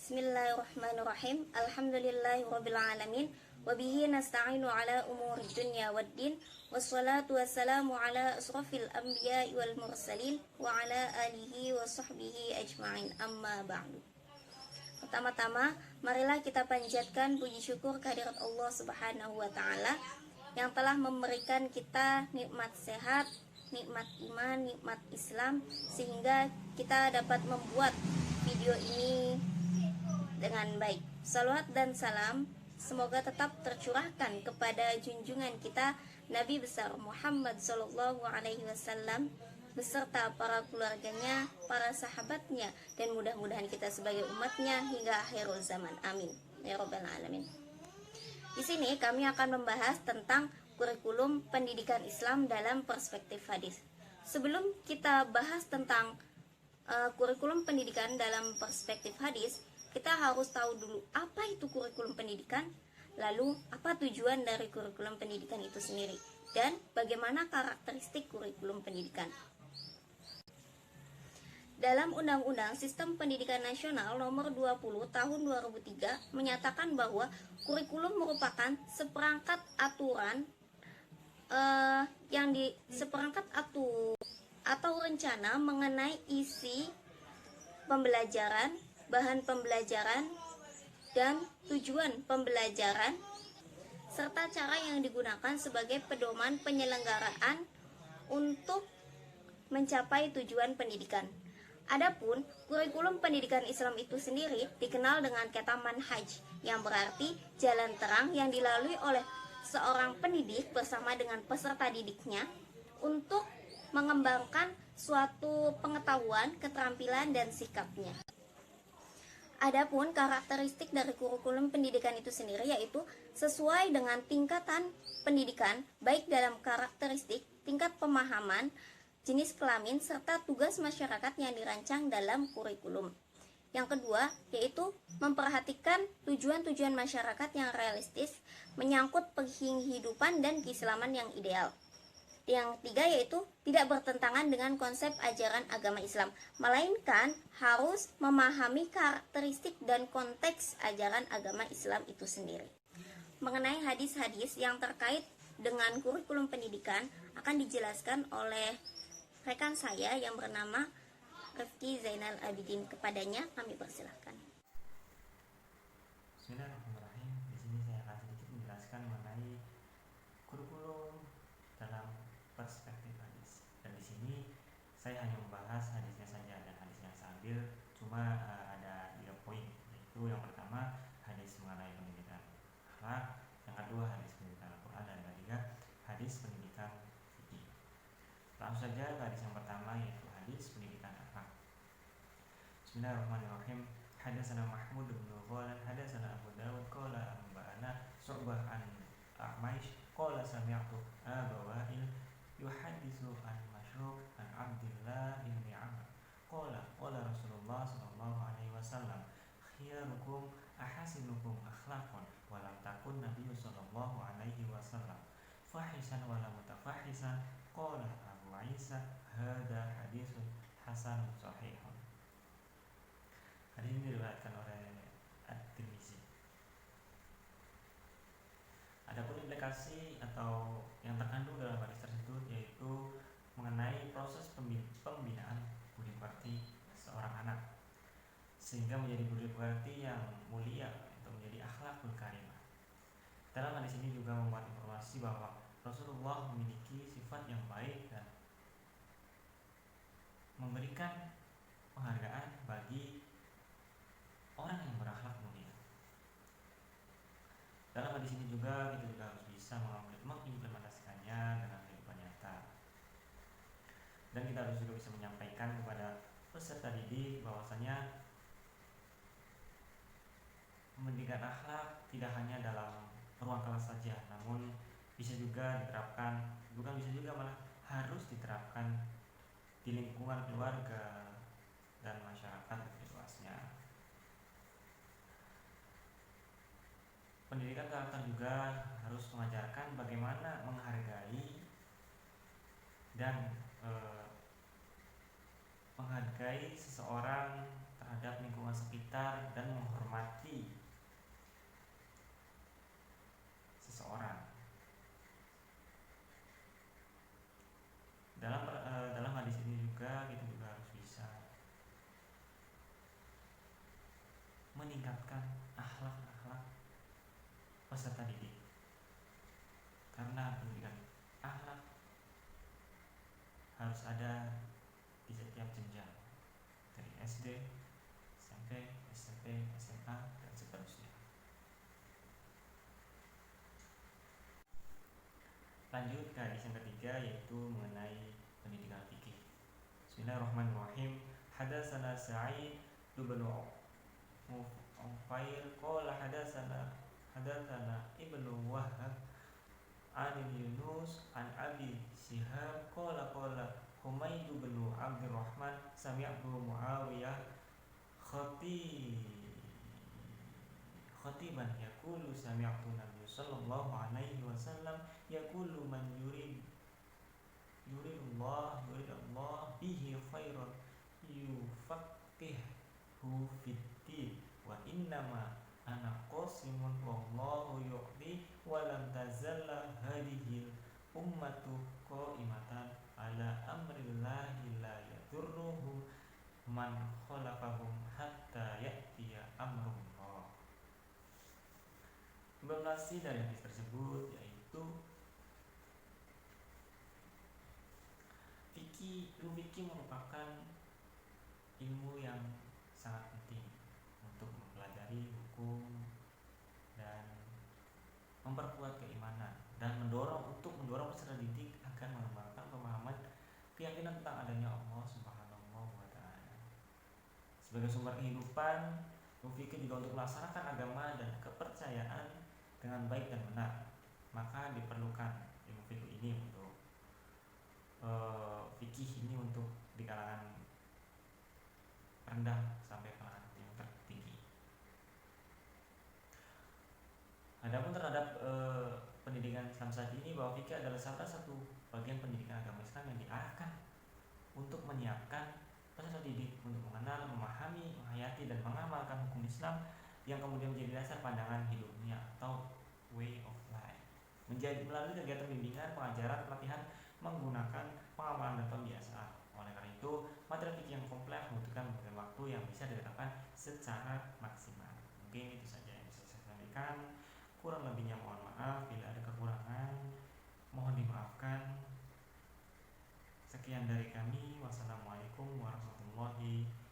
Bismillahirrahmanirrahim. Alhamdulillahirabbil alamin. Wabihi nasta'inu ala umuri dunya waddin. Wassalatu wassalamu ala asrafil anbiya'i wal mursalin wa ala alihi wa sahbihi ajma'in. Amma ba'du. Pertama-tama, marilah kita panjatkan puji syukur kehadirat Allah Subhanahu wa taala yang telah memberikan kita nikmat sehat, nikmat iman, nikmat Islam, sehingga kita dapat membuat video ini dengan baik. Salawat dan salam semoga tetap tercurahkan kepada junjungan kita Nabi besar Muhammad sallallahu alaihi wasallam beserta para keluarganya, para sahabatnya, dan mudah-mudahan kita sebagai umatnya hingga akhir zaman. Amin ya rabbal alamin. Di sini kami akan membahas tentang kurikulum pendidikan Islam dalam perspektif hadis. Sebelum kita bahas tentang kurikulum pendidikan dalam perspektif hadis, kita harus tahu dulu apa itu kurikulum pendidikan, lalu apa tujuan dari kurikulum pendidikan itu sendiri, dan bagaimana karakteristik kurikulum pendidikan. Dalam Undang-Undang Sistem Pendidikan Nasional Nomor 20 Tahun 2003 menyatakan bahwa kurikulum merupakan seperangkat aturan atau rencana mengenai isi pembelajaran, bahan pembelajaran, dan tujuan pembelajaran, serta cara yang digunakan sebagai pedoman penyelenggaraan untuk mencapai tujuan pendidikan. Adapun kurikulum pendidikan Islam itu sendiri dikenal dengan kata manhaj, yang berarti jalan terang yang dilalui oleh seorang pendidik bersama dengan peserta didiknya untuk mengembangkan suatu pengetahuan, keterampilan, dan sikapnya. Adapun karakteristik dari kurikulum pendidikan itu sendiri yaitu sesuai dengan tingkatan pendidikan, baik dalam karakteristik, tingkat pemahaman, jenis kelamin, serta tugas masyarakat yang dirancang dalam kurikulum. Yang kedua yaitu memperhatikan tujuan-tujuan masyarakat yang realistis, menyangkut penghidupan dan keislaman yang ideal. Yang ketiga yaitu tidak bertentangan dengan konsep ajaran agama Islam, melainkan harus memahami karakteristik dan konteks ajaran agama Islam itu sendiri. Mengenai hadis-hadis yang terkait dengan kurikulum pendidikan akan dijelaskan oleh rekan saya yang bernama Rifki Zainal Abidin. Kepadanya kami persilahkan. Bismillahirrahmanirrahim. Di sini saya akan sedikit menjelaskan mengenai kurikulum dalam perspektif hadis. Dan di sini saya hanya membahas hadisnya saja, dan hadisnya saya ambil cuma ada 3 poin, yaitu yang pertama hadis mengenai pendidikan akhlak, yang kedua hadis pendidikan Al-Quran, dan yang ketiga hadis pendidikan fikih. Langsung saja ke hadis yang pertama, yaitu hadis pendidikan akhlak. Bismillahirrahmanirrahim. Hadatsana Mahmud bin Ghalan hadatsana Abu Dawud qala anba'ana Syu'bah an A'mash qala sami'tu Aba Wa'il yuhaditsu an Masruq an Abdullah bin Amr qala qala Rasulullah sallallahu alaihi wasallam khiyarukum ahasinukum akhlaqan wa lam takun Nabi sallallahu alaihi wasallam fahisan wa lam mutafahisan qala Abu Isa hadza haditsun hasan sahihun. Hadis ini diriwayatkan oleh At-Tirmizi. Adapun implikasi atau yang terkandung dalam hadis tersebut yaitu mengenai proses pembinaan budi pekerti seorang anak sehingga menjadi budi pekerti yang mulia atau menjadi akhlakul karimah. Dalam hadis ini juga memuat informasi bahwa Rasulullah memiliki sifat yang baik dan memberikan penghargaan bagi orang yang berakhlak mulia. Dalam hadis ini juga kita juga harus bisa mengimplementasikannya dalam kehidupan nyata. Dan kita harus juga bisa menyampaikan kepada peserta didik bahwasanya pendidikan akhlak tidak hanya dalam ruang kelas saja, namun bisa juga diterapkan, bukan bisa juga malah harus diterapkan di lingkungan keluarga dan masyarakat lebih luasnya. Pendidikan karakter juga harus mengajarkan bagaimana menghargai dan menghargai seseorang terhadap terhadap lingkungan sekitar dan menghormati seseorang. Dalam hadis ini juga kita juga harus bisa meningkatkan akhlak peserta didik, karena pendidikan akhlak harus ada di setiap jenjang, dari SD, SMP, SMA, dan seterusnya. Lanjut ke hadis yang ketiga, yaitu mengenai pendidikan fikih. Bismillahirrahmanirrahim. Hadatsana Sa'id bin Ufair qala hadatsana Ibnu Wahab an Yunus an Abi Shihab qala Humaid bin Abdurrahman sami'tu Muawiyah khatiban yaqulu sami'tu Nabi sallallahu alaihi wasallam yaqulu man yuridullah bihi khairan yufaqihu fiddin wa innama ana qasimun wallahu yu'ti wa lam tazalla hadhihi ummatu qa'imatan ala amrillahi la yadurruhum man khalafahum hatta ya'tiya amrullah. Informasi dari hadis tersebut yaitu ilmu fikih merupakan ilmu yang sangat penting untuk mempelajari hukum dan memperkuat keimanan dan mendorong peserta didik agar mengembangkan pemahaman keyakinan tentang adanya Allah Subhanahu wa taala. Sebagai sumber kehidupan, ilmu fikih juga untuk melaksanakan agama dan kepercayaan dengan baik dan benar. Maka diperlukan ilmu fikih ini untuk fikih ini untuk di kalangan rendah sampai kalangan yang tertinggi. Adapun terhadap pendidikan Islam saat ini, bahwa fikih adalah salah satu bagian pendidikan agama Islam yang diarahkan untuk menyiapkan peserta didik untuk mengenal, memahami, menghayati dan mengamalkan hukum Islam yang kemudian menjadi dasar pandangan hidupnya atau way of life. Melalui kegiatan bimbingan, pengajaran, pelatihan menggunakan pengamalan dan pembiasaan. Oleh karena itu, materi fikih yang kompleks membutuhkan waktu yang bisa diterapkan secara maksimal. Mungkin itu saja yang bisa saya sampaikan. Kurang lebihnya mohon maaf, bila ada kekurangan mohon dimaafkan. Sekian dari kami. Wassalamualaikum warahmatullahi wabarakatuh.